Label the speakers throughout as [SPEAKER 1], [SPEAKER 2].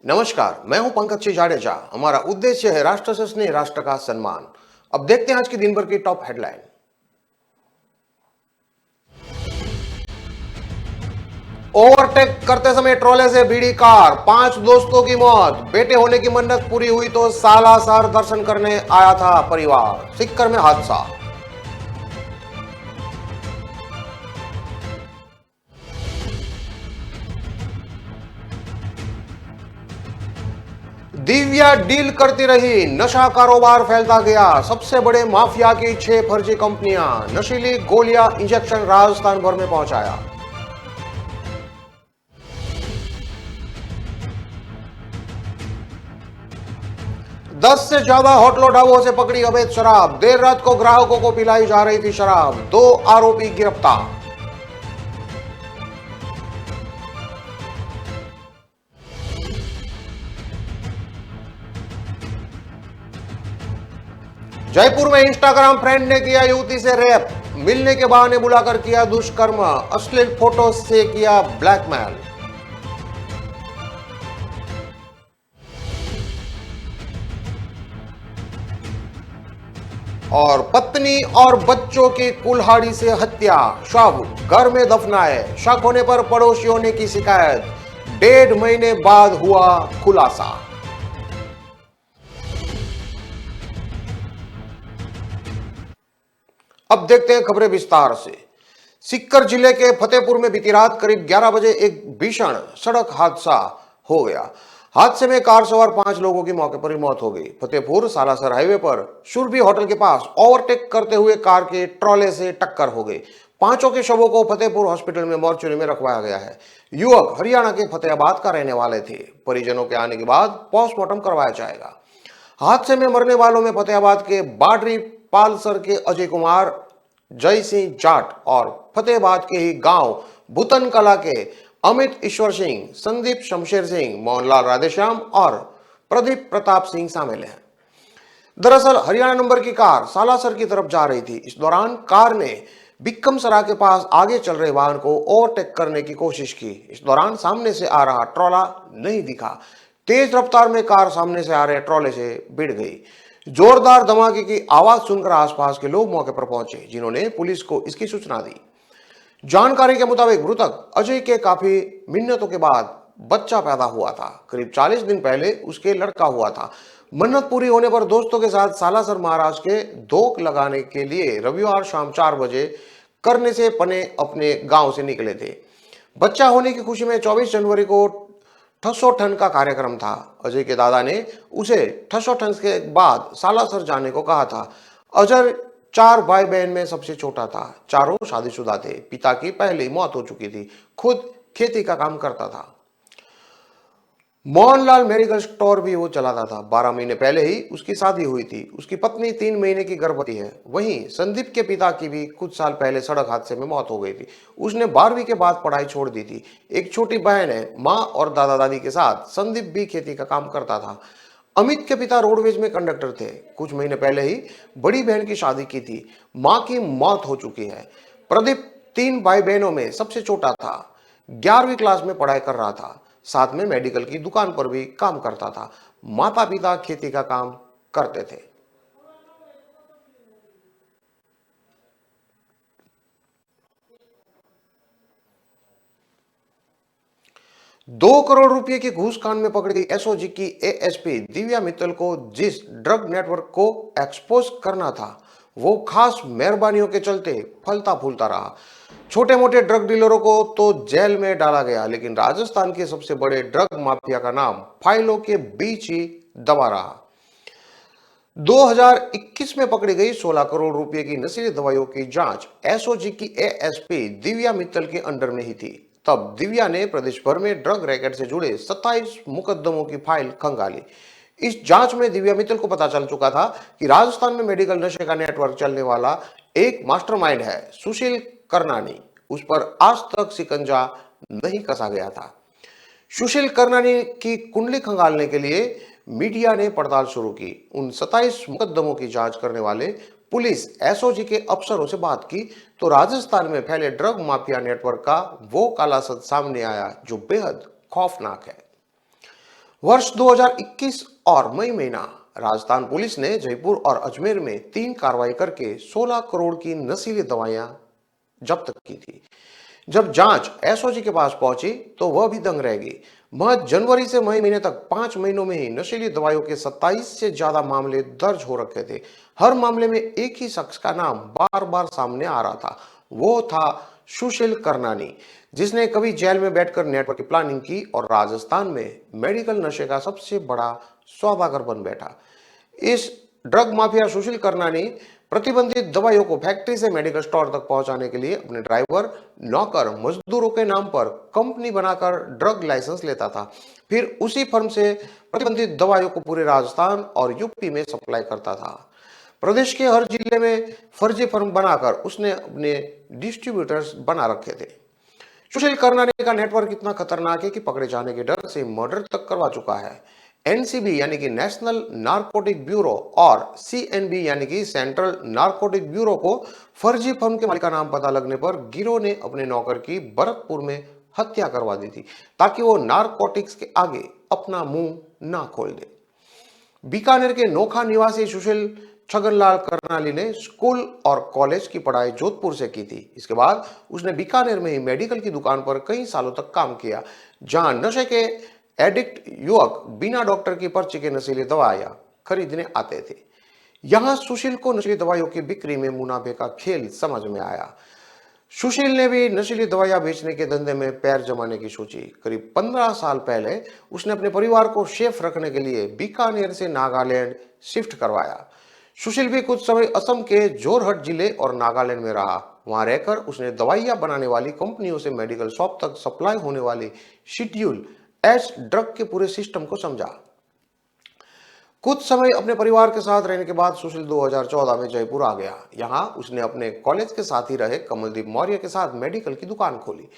[SPEAKER 1] नमस्कार, मैं हूं पंकज सिंह जाडेजा। हमारा उद्देश्य है राष्ट्र से स्नेह, राष्ट्र का सम्मान। अब देखते हैं आज की दिन भर की टॉप हेडलाइन। ओवरटेक करते समय ट्रोले से भिड़ी कार, 5 दोस्तों की मौत। बेटे होने की मन्नत पूरी हुई तो सालासर दर्शन करने आया था परिवार, सिक्कर में हादसा। दिव्या डील करती रही, नशा कारोबार फैलता गया। सबसे बड़े माफिया की 6 फर्जी कंपनियां, नशीली गोलियां इंजेक्शन राजस्थान भर में पहुंचाया। 10 से ज्यादा होटलों ढाबों से पकड़ी अवैध शराब। देर रात को ग्राहकों को पिलाई जा रही थी शराब। 2 आरोपी गिरफ्तार। जयपुर में इंस्टाग्राम फ्रेंड ने किया युवती से रेप। मिलने के बहाने बुलाकर किया दुष्कर्म, अश्लील फोटो से किया ब्लैकमेल। और पत्नी और बच्चों की कुल्हाड़ी से हत्या, शव घर में दफनाए। शक होने पर पड़ोसियों ने की शिकायत। 1.5 महीने बाद हुआ खुलासा। अब देखते हैं खबरें विस्तार से। सीकर जिले के फतेहपुर में बीती रात करीब 11 बजे एक भीषण सड़क हादसा हो गया। हादसे में कार सवार 5 लोगों की मौके पर ही मौत हो गई। फतेहपुर सालासर हाईवे पर सुरभि होटल के पास ओवरटेक करते हुए कार के ट्रॉले से टक्कर हो गई। पांचों के शवों को फतेहपुर हॉस्पिटल में मॉर्चरी में रखवाया गया है। युवक हरियाणा के फतेहाबाद का रहने वाले थे। परिजनों के आने के बाद पोस्टमार्टम करवाया जाएगा। हादसे में मरने वालों में फतेहाबाद के बाडरी पालसर के अजय कुमार, जय सिंह जाट और फतेहाबाद के ही गांव भूतन कला के अमित ईश्वर सिंह, संदीप शमशेर सिंह, मोहनलाल राधेश्याम और प्रदीप प्रताप सिंह शामिल हैं। दरअसल हरियाणा नंबर की कार सालासर की तरफ जा रही थी। इस दौरान कार ने बिक्कम सरा के पास आगे चल रहे वाहन को ओवरटेक करने की कोशिश की। इस दौरान सामने से आ रहा ट्रॉला नहीं दिखा। तेज रफ्तार में कार सामने से आ रहे ट्रॉले से भिड़ गई। जोरदार धमाके की आवाज सुनकर आसपास के लोग मौके पर पहुंचे, जिन्होंने पुलिस को इसकी सूचना दी। जानकारी के मुताबिक मृतक अजय के काफी मिन्नतों के बाद बच्चा पैदा हुआ था। करीब 40 दिन पहले उसके लड़का हुआ था। मन्नत पूरी होने पर दोस्तों के साथ सालासर महाराज के धोख लगाने के लिए रविवार शाम 4 बजे करने से पने अपने गांव से निकले थे। बच्चा होने की खुशी में 24 जनवरी को ठसोठन का कार्यक्रम था। अजय के दादा ने उसे ठसोठन के बाद सालासर जाने को कहा था। अजय 4 भाई बहन में सबसे छोटा था। चारों शादीशुदा थे। पिता की पहले ही मौत हो चुकी थी। खुद खेती का काम करता था। मोहनलाल मेडिकल स्टोर भी वो चलाता था। 12 महीने पहले ही उसकी शादी हुई थी। उसकी पत्नी 3 महीने की गर्भवती है। वहीं संदीप के पिता की भी कुछ साल पहले सड़क हादसे में मौत हो गई थी। उसने 12वीं के बाद पढ़ाई छोड़ दी थी। एक छोटी बहन है। माँ और दादा दादी के साथ संदीप भी खेती का काम करता था। अमित के पिता रोडवेज में कंडक्टर थे। कुछ महीने पहले ही बड़ी बहन की शादी की थी। माँ की मौत हो चुकी है। प्रदीप 3 भाई बहनों में सबसे छोटा था। 11वीं क्लास में पढ़ाई कर रहा था। साथ में मेडिकल की दुकान पर भी काम करता था। माता पिता खेती का काम करते थे। 2 करोड़ रुपए की घूस कांड में पकड़ी गई एसओजी की एएसपी दिव्या मित्तल को जिस ड्रग नेटवर्क को एक्सपोज करना था, वो खास मेहरबानियों के चलते फलता फूलता रहा। छोटे मोटे ड्रग डीलरों को तो जेल में डाला गया, लेकिन राजस्थान के सबसे बड़े ड्रग माफिया का नाम फाइलों के बीच ही दबा रहा। 2021 में पकड़ी गई 16 करोड़ रुपए की नशीली दवाइयों की जांच एसओजी की एएसपी दिव्या मित्तल के अंडर में ही थी। तब दिव्या ने प्रदेश भर में ड्रग रैकेट से जुड़े 27 मुकदमों की फाइल खंगाली। इस जांच में दिव्या मित्तल को पता चल चुका था कि राजस्थान में मेडिकल नशे का नेटवर्क चलने वाला एक मास्टरमाइंड है, सुशील करनानी। उस पर आज तक शिकंजा नहीं कसा गया था। सुशील करनानी की कुंडली खंगालने के लिए मीडिया ने पड़ताल शुरू की। उन 27 मुकदमों की जांच करने वाले पुलिस एसओजी के अफसरों से बात की तो राजस्थान में फैले ड्रग माफिया नेटवर्क का वो काला सच सामने आया जो बेहद खौफनाक है। वर्ष 2021 और मई महीना राजस्थान पुलिस ने जयपुर और अजमेर में 3 कार्रवाई करके 16 करोड़ की नशीली दवाइयां जब्त की थी। जब जांच एसओजी के पास पहुंची तो वह भी दंग रह गई। महज जनवरी से मई महीने तक 5 महीनों में ही नशीली दवाइयों के 27 से ज्यादा मामले दर्ज हो रखे थे। हर मामले में एक ही शख्स का नाम बार बार सामने आ रहा था, वो था सुशील करनानी, जिसने कभी जेल में बैठकर नेटवर्क की प्लानिंग की और राजस्थान में मेडिकल नशे का सबसे बड़ा सौदागर बन बैठा। इस ड्रग माफिया सुशील करनानी प्रतिबंधित दवाइयों को फैक्ट्री से मेडिकल स्टोर तक पहुंचाने के लिए अपने ड्राइवर, नौकर, मजदूरों के नाम पर कंपनी बनाकर ड्रग लाइसेंस लेता था। फिर उसी फर्म से प्रतिबंधित दवाइयों को पूरे राजस्थान और यूपी में सप्लाई करता था। प्रदेश के हर जिले में फर्जी फर्म बनाकर उसने अपने डिस्ट्रीब्यूटर्स बना रखे थे। सुशील करनानी का नेटवर्क इतना खतरनाक है कि पकड़े जाने के डर से मर्डर तक करवा चुका है। एनसीबी यानी कि नेशनल नारकोटिक ब्यूरो और सीएनबी यानी कि सेंट्रल नारकोटिक ब्यूरो को फर्जी फर्म के मालिक का नाम पता लगने पर गिरोह ने अपने नौकर की भरतपुर में हत्या करवा दी थी, ताकि वो नारकोटिक्स के आगे अपना मुंह ना खोल दे। बीकानेर के नोखा निवासी सुशील छगनलाल करनाली ने स्कूल और कॉलेज की पढ़ाई जोधपुर से की थी। इसके बाद उसने बीकानेर में ही मेडिकल की दुकान पर कई सालों तक काम किया, जहां नशे के एडिक्ट युवक बिना डॉक्टर की पर्ची के नशीली दवाइयां खरीदने आते थे। यहां सुशील को नशीली दवाइयों की बिक्री में मुनाफे का खेल समझ में आया। सुशील ने भी नशीली दवाइयां बेचने के धंधे में पैर जमाने की सोची। करीब 15 साल पहले उसने अपने परिवार को सेफ रखने के लिए बीकानेर से नागालैंड शिफ्ट करवाया। सुशील भी कुछ समय असम के जोरहट जिले और नागालैंड में रहा। वहां रहकर उसने दवाइयां बनाने वाली कंपनियों से मेडिकल शॉप तक सप्लाई होने वाली शेड्यूल एच ड्रग के पूरे सिस्टम को समझा। कुछ समय अपने परिवार के साथ रहने के बाद सुशील 2014 में जयपुर आ गया। यहाँ उसने अपने कॉलेज के साथी रहे कमलदीप मौर्य के साथ मेडिकल की दुकान खोली।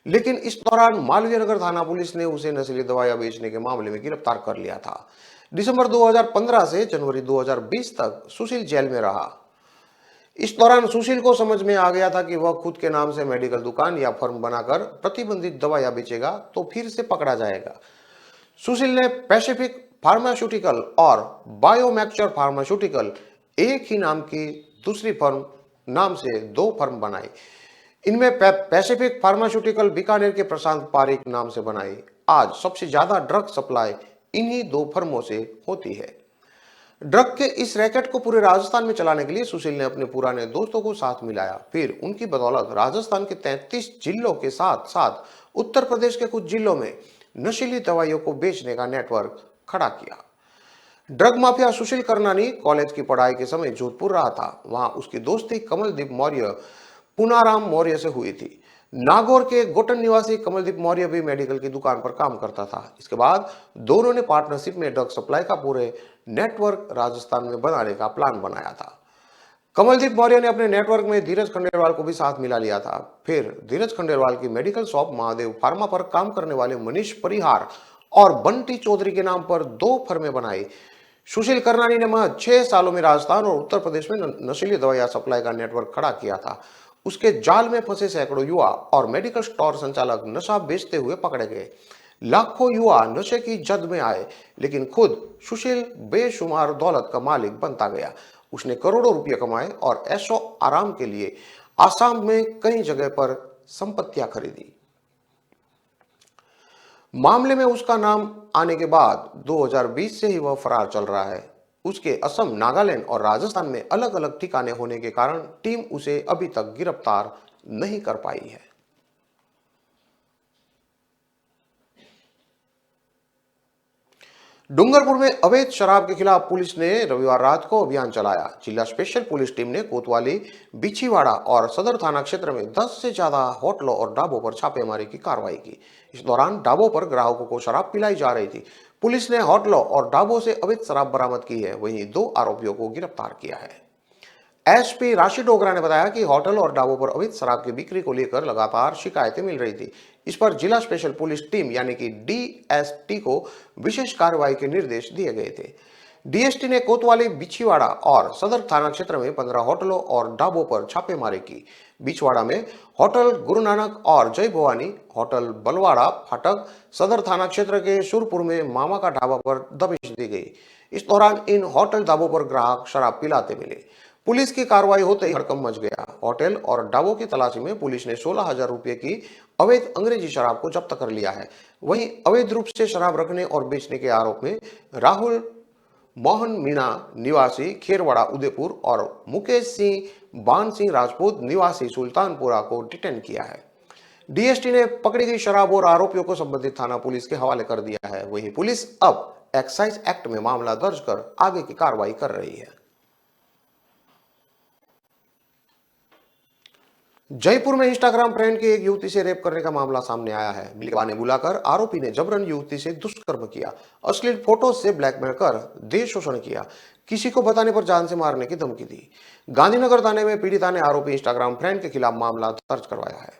[SPEAKER 1] लेकिन इस दौरान मालवीय नगर थाना पुलिस ने उसे नशीली दवाइयां बेचने के मामले में गिरफ्तार कर लिया था। दिसंबर 2015 से जनवरी 2020 तक सुशील जेल में रहा। इस दौरान सुशील को समझ में आ गया था कि वह खुद के नाम से मेडिकल दुकान या फर्म बनाकर प्रतिबंधित दवाइयां बेचेगा तो फिर से पकड़ा जाएगा। सुशील ने पैसिफिक फार्मास्यूटिकल और बायोमैक्चर फार्मास्यूटिकल एक ही नाम की दूसरी फर्म नाम से 2 फर्म बनाई। इनमें पैसिफिक फार्मास्यूटिकल बीकानेर के प्रशांत पारिक नाम से बनाई। आज सबसे ज्यादा ड्रग सप्लाई इन्हीं 2 फर्मों से होती है। ड्रग के इस रैकेट को पूरे राजस्थान में चलाने के लिए सुशील ने अपने पुराने दोस्तों को साथ मिलाया। फिर उनकी बदौलत राजस्थान के 33 जिलों के साथ साथ उत्तर प्रदेश के कुछ जिलों में नशीली दवाइयों को बेचने का नेटवर्क खड़ा किया। ड्रग माफिया सुशील करनानी कॉलेज की पढ़ाई के समय जोधपुर रहा था। वहां उसकी दोस्ती कमलदीप मौर्य, पुनाराम मौर्य से हुई थी। नागौर के गोटन निवासी कमलदीप मौर्य भी मेडिकल की दुकान पर काम करता था। इसके बाद दोनों ने पार्टनरशिप में ड्रग सप्लाई का पूरे नेटवर्क राजस्थान में बनाने का प्लान बनाया था। कमलदीप मौर्य ने अपने नेटवर्क में धीरज खंडेलवाल को भी साथ मिला लिया था। फिर धीरज खंडेलवाल की मेडिकल शॉप महादेव फार्मा पर काम करने वाले मनीष परिहार और बंटी चौधरी के नाम पर 2 फर्में बनाई। सुशील करनानी ने महज 6 सालों में राजस्थान और उत्तर प्रदेश में नशीली दवाइयां सप्लाई का नेटवर्क खड़ा किया था। उसके जाल में फंसे सैकड़ों युवा और मेडिकल स्टोर संचालक नशा बेचते हुए पकड़े गए। लाखों युवा नशे की जद में आए, लेकिन खुद सुशील बेशुमार दौलत का मालिक बनता गया। उसने करोड़ों रुपये कमाए और ऐशो आराम के लिए आसाम में कई जगह पर संपत्तियां खरीदी। मामले में उसका नाम आने के बाद 2020 से ही वह फरार चल रहा है। उसके असम, नागालैंड और राजस्थान में अलग अलग ठिकाने होने के कारण टीम उसे अभी तक गिरफ्तार नहीं कर पाई है। डूंगरपुर में अवैध शराब के खिलाफ पुलिस ने रविवार रात को अभियान चलाया। जिला स्पेशल पुलिस टीम ने कोतवाली, बिछीवाड़ा और सदर थाना क्षेत्र में 10 से ज्यादा होटलों और ढाबों पर छापेमारी की कार्रवाई की। इस दौरान ढाबों पर ग्राहकों को शराब पिलाई जा रही थी। पुलिस ने होटलों और ढाबों से अवैध शराब बरामद की है। वहीं 2 आरोपियों को गिरफ्तार किया है। एसपी राशि डोगरा ने बताया कि होटल और ढाबों पर अवैध शराब की बिक्री को लेकर लगातार शिकायतें मिल रही थी। इस पर जिला स्पेशल पुलिस टीम यानी कि डीएसटी को विशेष कार्रवाई के निर्देश दिए गए थे। डीएसटी ने कोतवाली, बिछीवाड़ा और सदर थाना क्षेत्र में 15 होटलों और ढाबों पर छापेमारी की। बिछवाड़ा में होटल गुरु नानक और जय भवानी, होटल बलवाड़ा फाटक, सदर थाना क्षेत्र के सुरपुर में मामा का ढाबा पर दबिश दी गई। इस दौरान इन होटल ढाबों पर ग्राहक शराब पिलाते मिले। पुलिस की कार्रवाई होते ही हड़कंप मच गया। होटल और ढाबों की तलाशी में पुलिस ने 16,000 रुपए की अवैध अंग्रेजी शराब को जब्त कर लिया है। वहीं अवैध रूप से शराब रखने और बेचने के आरोप में राहुल मोहन मीणा निवासी खेरवाड़ा उदयपुर और मुकेश सिंह बान सिंह राजपूत निवासी सुल्तानपुरा को डिटेन किया है। डीएसटी ने पकड़ी गई शराब और आरोपियों को संबंधित थाना पुलिस के हवाले कर दिया है। वहीं पुलिस अब एक्साइज एक्ट में मामला दर्ज कर आगे की कार्रवाई कर रही है। जयपुर में इंस्टाग्राम फ्रेंड की एक युवती से रेप करने का मामला सामने आया है। मिली के बहाने बुलाकर आरोपी ने जबरन युवती से दुष्कर्म किया, अश्लील फोटो से ब्लैकमेल कर देह शोषण किया, किसी को बताने पर जान से मारने की धमकी दी। गांधीनगर थाने में पीड़िता ने आरोपी इंस्टाग्राम फ्रेंड के खिलाफ मामला दर्ज करवाया है।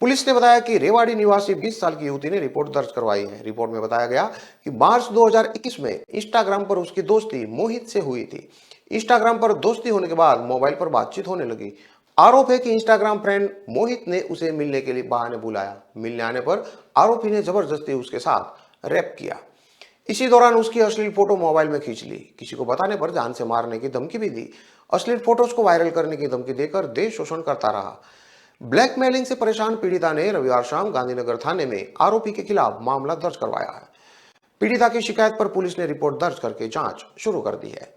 [SPEAKER 1] पुलिस ने बताया कि रेवाड़ी निवासी 20 साल की युवती ने रिपोर्ट दर्ज करवाई है। रिपोर्ट में बताया गया कि मार्च 2021 में इंस्टाग्राम पर उसकी दोस्ती मोहित से हुई थी। इंस्टाग्राम पर दोस्ती होने के बाद मोबाइल पर बातचीत होने लगी। आरोप है कि इंस्टाग्राम फ्रेंड मोहित ने उसे मिलने के लिए बहाने बुलाया। मिलने आने पर आरोपी ने जबरदस्ती उसके साथ रेप किया। इसी दौरान उसकी अश्लील फोटो मोबाइल में खींच ली। किसी को बताने पर जान से मारने की धमकी भी दी। अश्लील फोटोज को वायरल करने की धमकी देकर देह शोषण करता रहा। ब्लैकमेलिंग से परेशान पीड़िता ने रविवार शाम गांधीनगर थाने में आरोपी के खिलाफ मामला दर्ज करवाया है। पीड़िता की शिकायत पर पुलिस ने रिपोर्ट दर्ज करके जांच शुरू कर दी है।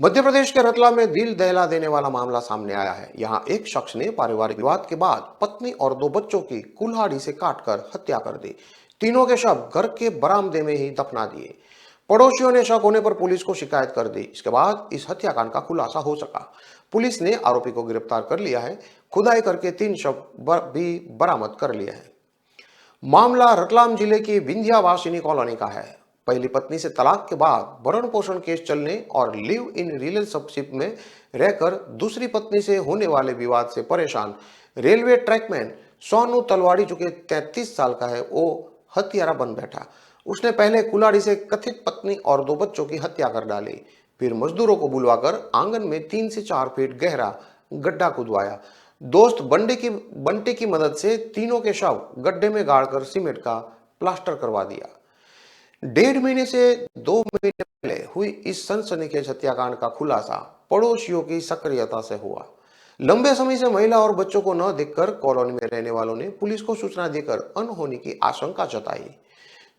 [SPEAKER 1] मध्य प्रदेश के रतलाम में दिल दहला देने वाला मामला सामने आया है। यहां एक शख्स ने पारिवारिक विवाद के बाद पत्नी और 2 बच्चों की कुल्हाड़ी से काटकर हत्या कर दी। तीनों के शव घर के बरामदे में ही दफना दिए। पड़ोसियों ने शक होने पर पुलिस को शिकायत कर दी। इसके बाद इस हत्याकांड का खुलासा हो सका। पुलिस ने आरोपी को गिरफ्तार कर लिया है। खुदाई करके 3 शव भी बरामद कर लिया है। मामला रतलाम जिले की विंध्यावासिनी कॉलोनी का है। पहली पत्नी से तलाक के बाद भरण पोषण केस चलने और लिव इन रिलेशनशिप में रहकर दूसरी पत्नी से होने वाले विवाद से परेशान रेलवे ट्रैकमैन सोनू तलवाड़ी, जो कि 33 साल का है, वो हत्यारा बन बैठा। उसने पहले कुल्हाड़ी से कथित पत्नी और 2 बच्चों की हत्या कर डाली। फिर मजदूरों को बुलवाकर आंगन में 3 से 4 फीट गहरा गड्ढा खुदवाया। दोस्त बंटे की मदद से तीनों के शव गड्ढे में गाड़कर सीमेंट का प्लास्टर करवा दिया। 1.5 महीने से 2 महीने पहले हुई इस सनसनीखेज हत्याकांड का खुलासा पड़ोसियों की सक्रियता से हुआ। लंबे समय से महिला और बच्चों को न देखकर कॉलोनी में रहने वालों ने पुलिस को सूचना देकर अनहोनी की आशंका जताई।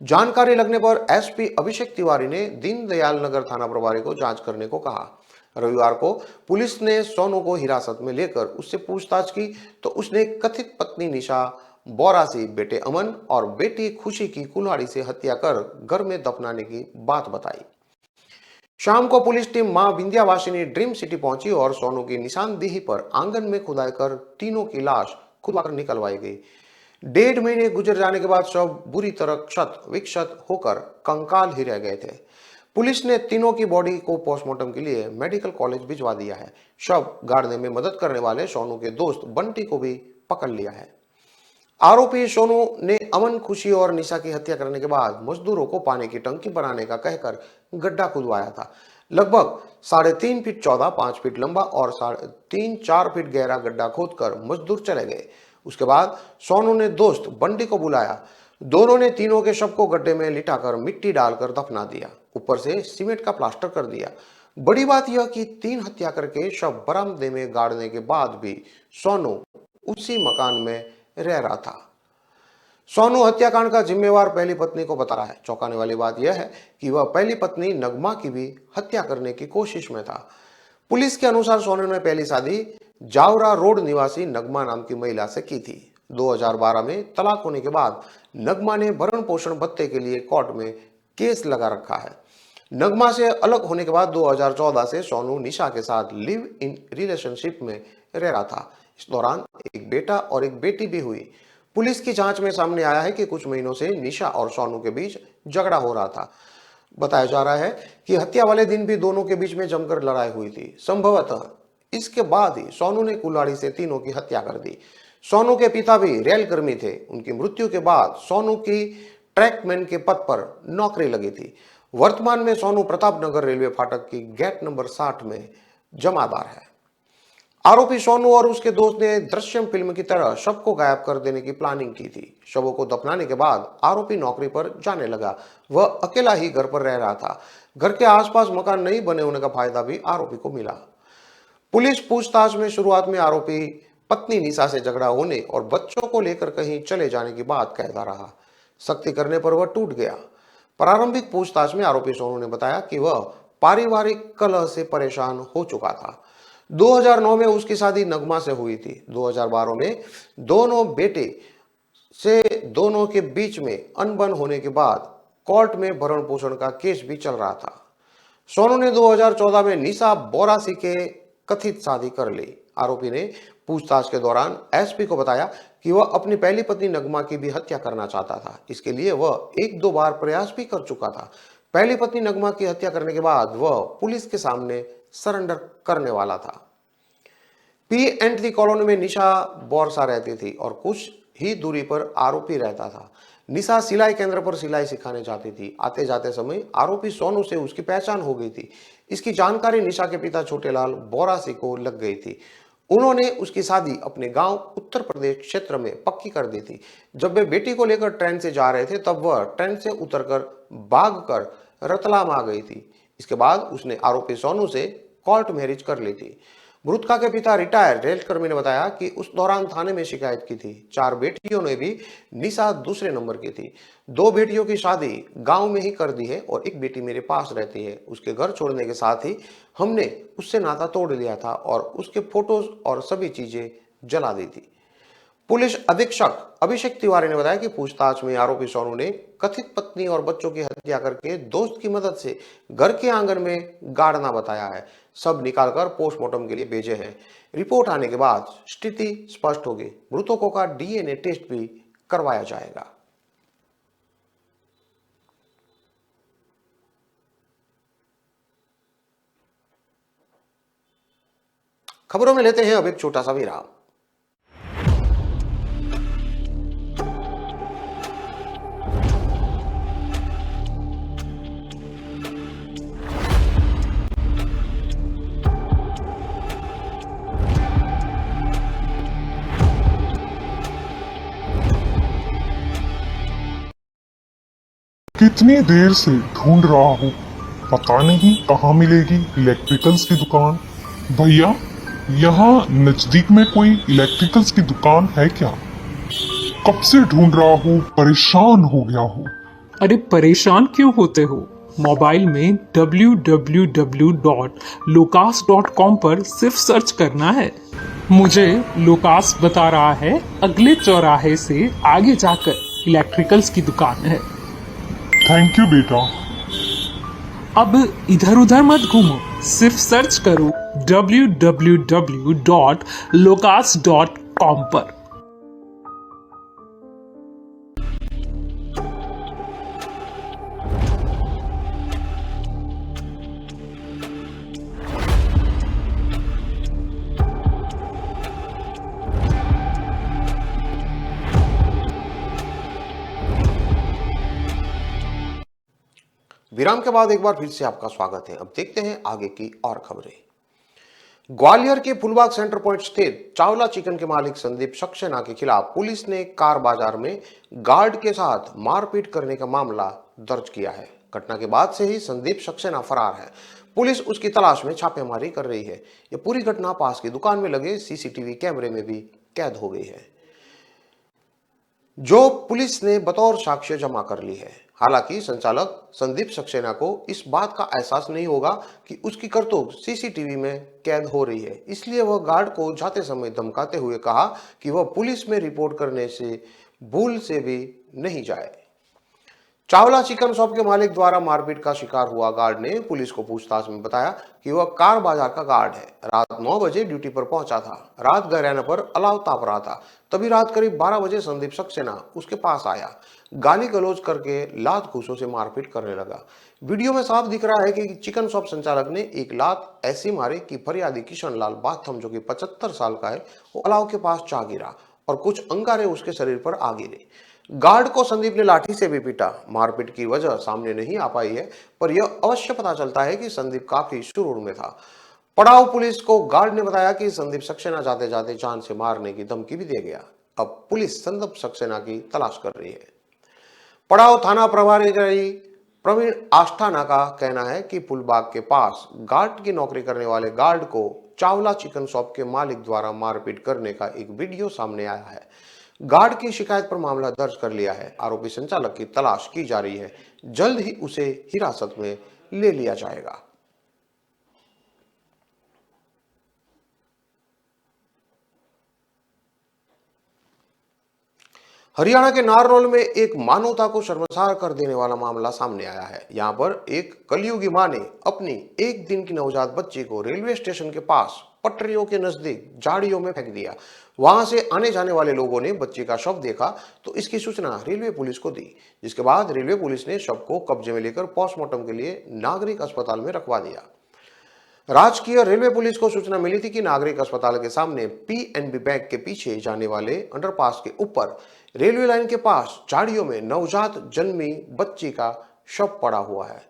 [SPEAKER 1] जानकारी लगने पर एसपी अभिषेक तिवारी ने दीनदयाल नगर थाना प्रभारी को जांच करने को कहा। रविवार को पुलिस ने सोनू को हिरासत में लेकर उससे पूछताछ की तो उसने कथित पत्नी निशा बोरासी, बेटे अमन और बेटी खुशी की कुल्हाड़ी से हत्या कर घर में दफनाने की बात बताई। शाम को पुलिस टीम मां विंध्यावासिनी ड्रीम सिटी पहुंची और सोनू की निशानदेही पर आंगन में खुदाई कर तीनों की लाश खुदवाकर निकलवाई गई। 1.5 महीने गुजर जाने के बाद शव बुरी तरह क्षत विक्षत होकर कंकाल ही रह गए थे। पुलिस ने तीनों की बॉडी को पोस्टमार्टम के लिए मेडिकल कॉलेज भिजवा दिया है। शव गाड़ने में मदद करने वाले सोनू के दोस्त बंटी को भी पकड़ लिया है। आरोपी सोनू ने अमन, खुशी और निशा की हत्या करने के बाद मजदूरों को पानी की टंकी बनाने का कहकर गड्ढा खुदवाया था। लगभग 3.5 फीट चौड़ा, 5 फीट लंबा और 3-4 फीट गहरा गड्ढा खोदकर मजदूर चले गए। उसके बाद सोनू ने दोस्त बंटी को बुलाया। दोनों ने तीनों के शव को गड्ढे में लिटाकर मिट्टी डालकर दफना दिया। ऊपर से सीमेंट का प्लास्टर कर दिया। बड़ी बात यह कि 3 हत्या करके शव बरामदे में गाड़ने के बाद भी सोनू उसी मकान में रह रहा था। सोनू हत्याकांड का जिम्मेवार पहली पत्नी को बता रहा है। चौंकाने वाली बात यह है कि वह पहली पत्नी नगमा की भी हत्या करने की कोशिश में था। पुलिस के अनुसार सोनू ने पहली शादी जावरा रोड निवासी नगमा नाम की महिला से की थी। 2012 में तलाक होने के बाद नगमा ने भरण पोषण भत्ते के लिए कोर्ट में केस लगा रखा है। नगमा से अलग होने के बाद 2014 से सोनू निशा के साथ लिव इन रिलेशनशिप में रह रहा था। इस दौरान एक बेटा और एक बेटी भी हुई। पुलिस की जांच में सामने आया है कि कुछ महीनों से निशा और सोनू के बीच झगड़ा हो रहा था। बताया जा रहा है कि हत्या वाले दिन भी दोनों के बीच में जमकर लड़ाई हुई थी। संभवतः इसके बाद ही सोनू ने कुल्हाड़ी से तीनों की हत्या कर दी। सोनू के पिता भी रेल कर्मी थे। उनकी मृत्यु के बाद सोनू की ट्रैकमैन के पद पर नौकरी लगी थी। वर्तमान में सोनू प्रतापनगर रेलवे फाटक की गेट नंबर 60 में जमादार है। आरोपी सोनू और उसके दोस्त ने दृश्यम फिल्म की तरह शव को गायब कर देने की प्लानिंग की थी। शवों को दफनाने के बाद आरोपी नौकरी पर जाने लगा। वह अकेला ही घर पर रह रहा था। घर के आसपास मकान नहीं बने होने का फायदा भी आरोपी को मिला। पुलिस पूछताछ में शुरुआत में आरोपी पत्नी निशा से झगड़ा होने और बच्चों को लेकर कहीं चले जाने की बात कहता रहा। सख्ती करने पर वह टूट गया। प्रारंभिक पूछताछ में आरोपी सोनू ने बताया कि वह पारिवारिक कलह से परेशान हो चुका था। 2009 में उसकी शादी नगमा से हुई थी। 2012 में दोनों बेटे से दोनों के बीच में अनबन होने के बाद कोर्ट में भरण पोषण का केस भी चल रहा था। सोनू ने 2014 में निशा बोरासी के कथित शादी कर ली। आरोपी ने पूछताछ के दौरान एसपी को बताया कि वह अपनी पहली पत्नी नगमा की भी हत्या करना चाहता था। इसके लिए वह 1-2 बार प्रयास भी कर चुका था। पहली पत्नी नगमा की हत्या करने के बाद वह पुलिस के सामने सरेंडर करने वाला था। पी&टी कॉलोनी में निशा बोरसा रहती थी और कुछ ही दूरी पर आरोपी रहता था। निशा सिलाई केंद्र पर सिलाई सिखाने जाती थी। आते जाते समय आरोपी सोनू से उसकी पहचान हो गई थी। इसकी जानकारी निशा के पिता छोटेलाल बोरासी को लग गई थी। उन्होंने उसकी शादी अपने गांव उत्तर प्रदेश क्षेत्र में पक्की कर दी थी। जब वे बेटी को लेकर ट्रेन से जा रहे थे तब वह ट्रेन से उतरकर भागकर रतलाम आ गई थी। इसके बाद उसने आरोपी सोनू से कोर्ट मैरिज कर ली थी। मृतका के पिता रिटायर्ड रेल कर्मी ने बताया कि उस दौरान थाने में शिकायत की थी। 4 बेटियों ने भी निशा दूसरे नंबर की थी। 2 बेटियों की शादी गांव में ही कर दी है और एक बेटी मेरे पास रहती है। उसके घर छोड़ने के साथ ही हमने उससे नाता तोड़ लिया था और उसके फोटोज और सभी चीजें जला दी थी। पुलिस अधीक्षक अभिषेक तिवारी ने बताया कि पूछताछ में आरोपी सोनू ने कथित पत्नी और बच्चों की हत्या करके दोस्त की मदद से घर के आंगन में गाड़ना बताया है। सब निकालकर पोस्टमार्टम के लिए भेजे हैं। रिपोर्ट आने के बाद स्थिति स्पष्ट होगी। मृतकों का डीएनए टेस्ट भी करवाया जाएगा। खबरों में लेते हैं अब एक छोटा सा विराम।
[SPEAKER 2] कितनी देर से ढूंढ रहा हूँ, पता नहीं कहाँ मिलेगी इलेक्ट्रिकल्स की दुकान। भैया, यहाँ नजदीक में कोई इलेक्ट्रिकल्स की दुकान है क्या? कब से ढूंढ रहा हूँ, परेशान हो गया हूँ।
[SPEAKER 3] अरे परेशान क्यों होते हो? मोबाइल में www.locas.com पर सिर्फ सर्च करना है। मुझे लोकास बता रहा है अगले चौराहे से आगे जाकर इलेक्ट्रिकल्स की दुकान है।
[SPEAKER 2] थैंक यू बेटा।
[SPEAKER 3] अब इधर उधर मत घूमो, सिर्फ सर्च करो www.locas.com पर।
[SPEAKER 1] विराम के बाद एक बार फिर से आपका स्वागत है। अब देखते हैं आगे की और खबरें। ग्वालियर के फुलबाग सेंटर पॉइंट स्थित चावला चिकन के मालिक संदीप सक्सेना के खिलाफ पुलिस ने कार बाजार में गार्ड के साथ मारपीट करने का मामला दर्ज किया है। घटना के बाद से ही संदीप सक्सेना फरार है। पुलिस उसकी तलाश में छापेमारी कर रही है। यह पूरी घटना पास की दुकान में लगे सीसीटीवी कैमरे में भी कैद हो गई है, जो पुलिस ने बतौर साक्ष्य जमा कर ली है। हालांकि संचालक संदीप सक्सेना को इस बात का एहसास नहीं होगा कि उसकी करतूत सीसीटीवी में कैद हो रही है, इसलिए वह गार्ड को जाते समय धमकाते हुए कहा कि वह पुलिस में रिपोर्ट करने से भूल से भी नहीं जाए। चावला चिकन शॉप के मालिक द्वारा मारपीट का शिकार हुआ गार्ड ने पुलिस को पूछताछ में बताया कि वह कार बाजार का गार्ड है। रात 9 बजे ड्यूटी पर पहुंचा था। रात घर आने पर अलाव ताप रहा था। तभी रात करीब 12 बजे संदीप सक्सेना उसके पास आया। गाली गलौज करके लात घूसों से मारपीट करने लगा। वीडियो में साफ दिख रहा है कि चिकन शॉप संचालक ने एक लात ऐसी मारी कि फरियादी किशन लाल बाथम, जो कि 75 साल का है, वो अलाव के पास जा गिरा और कुछ अंगारे उसके शरीर पर आ गिरे। गार्ड को संदीप ने लाठी से भी पीटा। मारपीट की वजह सामने नहीं आ पाई है, पर यह अवश्य पता चलता है कि संदीप काफी शुरू में था। पड़ाव पुलिस को गार्ड ने बताया कि संदीप सक्सेना जाते जाते जान से मारने की धमकी भी दे गया। अब पुलिस संदीप सक्सेना की तलाश कर रही है। पड़ाव थाना प्रभारी प्रवीण आष्ठाना का कहना है कि पुलबाग के पास गार्ड की नौकरी करने वाले गार्ड को चावला चिकन शॉप के मालिक द्वारा मारपीट करने का एक वीडियो सामने आया है। गार्ड की शिकायत पर मामला दर्ज कर लिया है। आरोपी संचालक की तलाश की जा रही है। जल्द ही उसे हिरासत में ले लिया जाएगा। हरियाणा के नारनौल में एक मानवता को शर्मसार कर देने वाला मामला सामने आया है। यहां पर एक कलयुगी मां ने अपनी एक दिन की नवजात बच्ची को रेलवे स्टेशन के पास पटरियों के नजदीक झाड़ियों में फेंक दिया। वहां से आने जाने वाले लोगों ने बच्ची का शव देखा तो इसकी सूचना रेलवे पुलिस को दी, जिसके बाद रेलवे पुलिस ने शव को कब्जे में लेकर पोस्टमार्टम के लिए नागरिक अस्पताल में रखवा दिया। राजकीय रेलवे पुलिस को सूचना मिली थी कि नागरिक अस्पताल के सामने पीएनबी बैंक के पीछे जाने वाले अंडरपास के ऊपर रेलवे लाइन के पास झाड़ियों में नवजात जन्मी बच्ची का शव पड़ा हुआ है।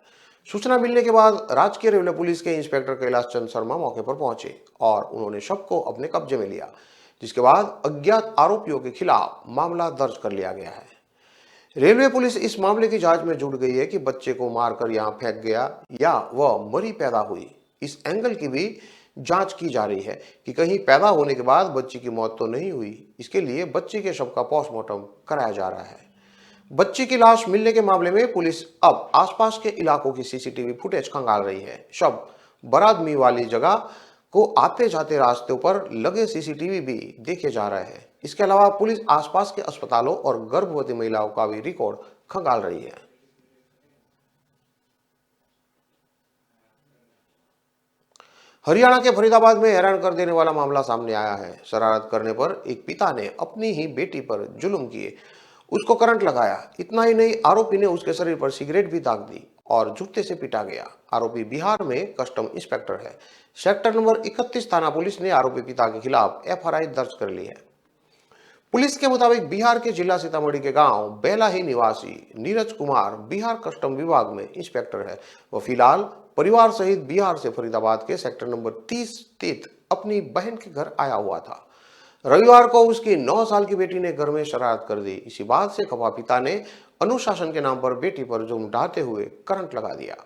[SPEAKER 1] सूचना मिलने के बाद राजकीय रेलवे पुलिस के इंस्पेक्टर कैलाश चंद शर्मा मौके पर पहुंचे और उन्होंने शव को अपने कब्जे में लिया, जिसके बाद अज्ञात आरोपियों के खिलाफ मामला दर्ज कर लिया गया है। रेलवे पुलिस इस मामले की जांच में जुट गई है कि बच्चे को मारकर यहां फेंक गया या वह मरी पैदा हुई। इस एंगल की भी जांच की जा रही है कि कहीं पैदा होने के बाद बच्ची की मौत तो नहीं हुई। इसके लिए बच्ची के शव का पोस्टमार्टम कराया जा रहा है। बच्ची की लाश मिलने के मामले में पुलिस अब आसपास के इलाकों की सीसीटीवी फुटेज खंगाल रही है। शव बरादमी वाली जगह को आते जाते रास्तों पर लगे सीसीटीवी भी देखे जा रहे हैं। इसके अलावा पुलिस आसपास के अस्पतालों और गर्भवती महिलाओं का भी रिकॉर्ड खंगाल रही है। हरियाणा के फरीदाबाद में हैरान कर देने वाला मामला सामने आया है। शरारत करने पर एक पिता ने अपनी ही बेटी पर जुल्म किए, उसको करंट लगाया। इतना ही नहीं, आरोपी ने उसके शरीर पर सिगरेट भी दाग दी और जूते से पीटा गया। आरोपी बिहार में कस्टम इंस्पेक्टर है। सेक्टर नंबर 31 थाना पुलिस ने आरोपी पिता के खिलाफ एफआईआर दर्ज कर ली है। पुलिस के मुताबिक बिहार के जिला सीतामढ़ी के गांव बेलाही निवासी नीरज कुमार बिहार कस्टम विभाग में इंस्पेक्टर है। वह फिलहाल परिवार सहित बिहार से फरीदाबाद के सेक्टर नंबर 30 स्थित अपनी बहन के घर आया हुआ था। रविवार को उसकी 9 साल की बेटी ने घर में शरारत कर दी। इसी बात से खफा पिता ने अनुशासन के नाम पर बेटी पर जुल्म ढाते हुए करंट लगा दिया।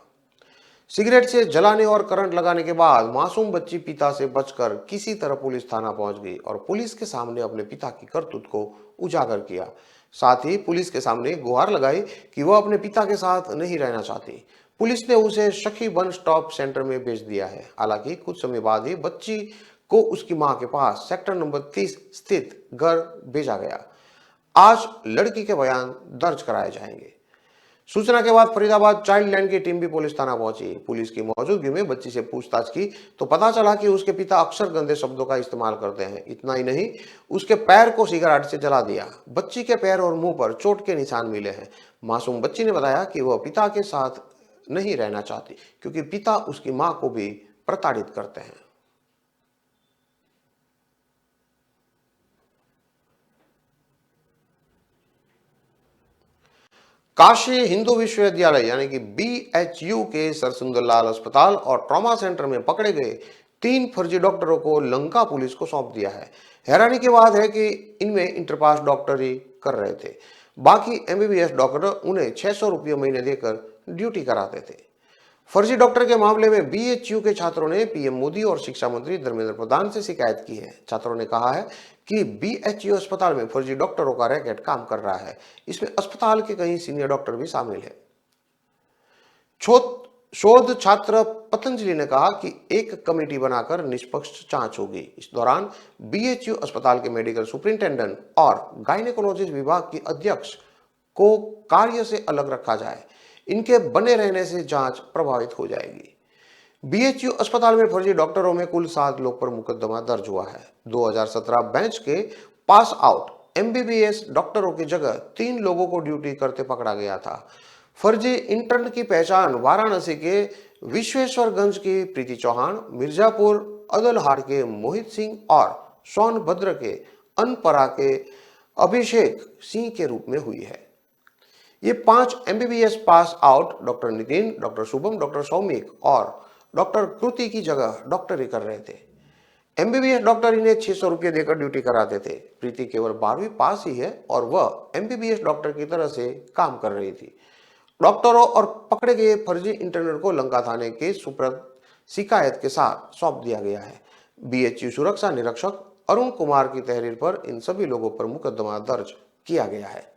[SPEAKER 1] सिगरेट से जलाने और करंट लगाने के बाद मासूम बच्ची पिता से बचकर किसी तरह पुलिस थाना पहुंच गई और पुलिस के सामने अपने पिता की करतूत को उजागर किया। साथ ही पुलिस के सामने गुहार लगाई कि वह अपने पिता के साथ नहीं रहना चाहती। पुलिस ने उसे सखी वन स्टॉप सेंटर में भेज दिया है। हालांकि कुछ समय बाद ही बच्ची को उसकी मां के पास सेक्टर नंबर 30 स्थित घर भेजा गया। आज लड़की के बयान दर्ज कराए जाएंगे। सूचना के बाद फरीदाबाद चाइल्ड लाइन की टीम भी पुलिस थाना पहुंची। पुलिस की मौजूदगी में बच्ची से पूछताछ की तो पता चला कि उसके पिता अक्सर गंदे शब्दों का इस्तेमाल करते हैं। इतना ही नहीं, उसके पैर को सिगरेट से जला दिया। बच्ची के पैर और मुंह पर चोट के निशान मिले हैं। मासूम बच्ची ने बताया कि वह पिता के साथ नहीं रहना चाहती क्योंकि पिता उसकी मां को भी प्रताड़ित करते हैं। काशी हिंदू विश्वविद्यालय यानी कि BHU के सरसुंदरलाल अस्पताल और ट्रॉमा सेंटर में पकड़े गए 3 फर्जी डॉक्टरों को लंका पुलिस को सौंप दिया है। हैरानी की बात है कि इनमें इंटरपास डॉक्टरी कर रहे थे। बाकी MBBS डॉक्टर उन्हें 600 रुपये महीने देकर ड्यूटी कराते थे। फर्जी डॉक्टर के मामले में BHU के छात्रों ने PM मोदी और शिक्षा मंत्री धर्मेंद्र प्रधान से शिकायत की है। छात्रों ने कहा है कि BHU अस्पताल में फर्जी डॉक्टरों का रैकेट काम कर रहा है। इसमें अस्पताल के कई सीनियर डॉक्टर भी शामिल है। शोध छात्र पतंजलि ने कहा कि एक कमेटी बनाकर निष्पक्ष जांच होगी। इस दौरान BHU अस्पताल के मेडिकल सुपरिंटेंडेंट और गायनेकोलॉजिस्ट विभाग की अध्यक्ष को कार्य से अलग रखा जाए। इनके बने रहने से जांच प्रभावित हो जाएगी। BHU अस्पताल में फर्जी डॉक्टरों में कुल 7 लोग पर मुकदमा दर्ज हुआ है। 2017 बैच के पास आउट MBBS डॉक्टरों की जगह 3 लोगों को ड्यूटी करते पकड़ा गया था। फर्जी इंटर्न की पहचान वाराणसी के विश्वेश्वरगंज की प्रीति चौहान, मिर्जापुर अदलहार के मोहित सिंह और सोनभद्र के अनपरा के अभिषेक सिंह के रूप में हुई है। ये 5 MBBS pass out doctor Nitin, doctor Shubham, doctor Soumik और डॉक्टर कृति की जगह डॉक्टरी कर रहे थे। MBBS डॉक्टर इन्हें 600 रुपये देकर ड्यूटी कराते थे। प्रीति केवल 12वीं पास ही है और वह MBBS डॉक्टर की तरह से काम कर रही थी। डॉक्टरों और पकड़े गए फर्जी इंटर्नर को लंका थाने के सुप्रत शिकायत के साथ सौंप दिया गया है। BHU सुरक्षा निरीक्षक अरुण कुमार की तहरीर पर इन सभी लोगों पर मुकदमा दर्ज किया गया है।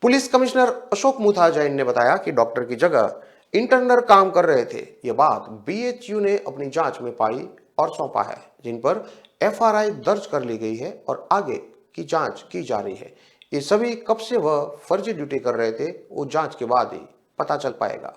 [SPEAKER 1] पुलिस कमिश्नर अशोक मुथा जैन ने बताया कि डॉक्टर की जगह इंटर्नर काम कर रहे थे। यह बात BHU ने अपनी जांच में पाई और सौंपा है, जिन पर FRI दर्ज कर ली गई है और आगे की जांच की जा रही है। ये सभी कब से वह फर्जी ड्यूटी कर रहे थे वो जांच के बाद ही पता चल पाएगा।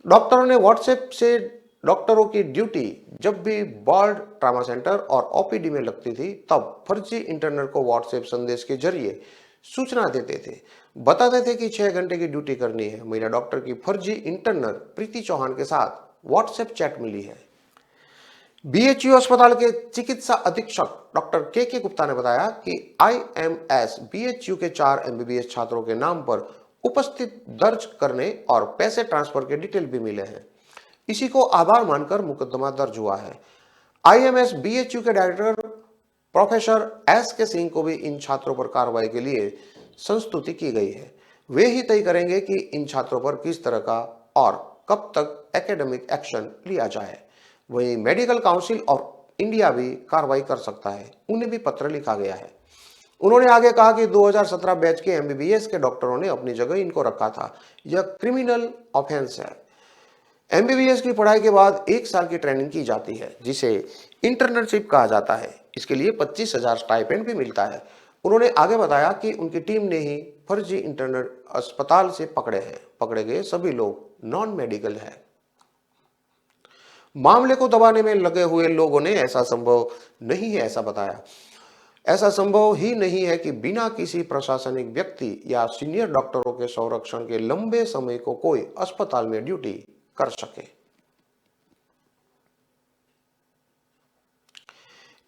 [SPEAKER 1] डॉक्टरों ने व्हाट्सएप से डॉक्टरों की ड्यूटी जब भी वार्ड, ट्रामा सेंटर और OPD में लगती थी तब फर्जी इंटर्नर को व्हाट्सएप संदेश के जरिए सूचना देते थे, बताते थे कि 6 घंटे की ड्यूटी करनी है। महिला डॉक्टर की फर्जी इंटर्नर प्रीति चौहान के साथ व्हाट्सएप चैट मिली है। BHU अस्पताल के चिकित्सा अधीक्षक डॉक्टर के गुप्ता ने बताया कि IMS BHU के 4 MBBS छात्रों के नाम पर उपस्थित दर्ज करने और पैसे ट्रांसफर के डिटेल भी मिले हैं। इसी को आधार मानकर मुकदमा दर्ज हुआ है। IMS BHU के डायरेक्टर प्रोफेसर के सिंह को भी इन छात्रों पर कार्रवाई के लिए संस्तुति की गई है। वे ही तय करेंगे कि इन छात्रों पर किस तरह का और कब तक एकेडमिक एक्शन लिया जाए। वहीं मेडिकल काउंसिल ऑफ इंडिया भी कार्रवाई कर सकता है, उन्हें भी पत्र लिखा गया है। उन्होंने आगे कहा कि 2017 बैच के MBBS के डॉक्टरों ने अपनी जगह इनको रखा था। यह क्रिमिनल ऑफेंस है। MBBS की पढ़ाई के बाद 1 साल की ट्रेनिंग की जाती है, जिसे इंटर्नशिप कहा जाता है। इसके लिए 25,000 स्टाइपेंड भी मिलता है। उन्होंने आगे बताया कि उनकी टीम ने ही फर्जी इंटर्नर अस्पताल से पकड़े हैं। पकड़े गए सभी लोग नॉन मेडिकल है। मामले को दबाने में लगे हुए लोगों ने ऐसा संभव नहीं है ऐसा बताया। ऐसा संभव ही नहीं है कि बिना किसी प्रशासनिक व्यक्ति या सीनियर डॉक्टरों के संरक्षण के लंबे समय को कोई अस्पताल में ड्यूटी कर सके।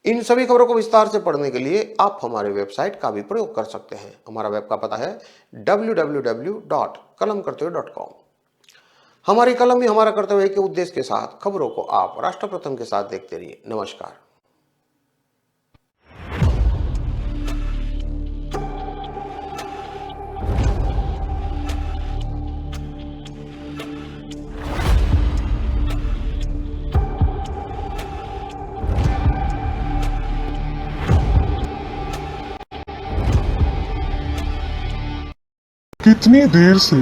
[SPEAKER 1] इन सभी खबरों को विस्तार से पढ़ने के लिए आप हमारे वेबसाइट का भी प्रयोग कर सकते हैं। हमारा वेब का पता है www.kalamkartavya.com। हमारी कलम ही हमारा कर्तव्य के उद्देश्य के साथ खबरों को आप राष्ट्र प्रथम के साथ देखते रहिए। नमस्कार।
[SPEAKER 2] कितनी देर से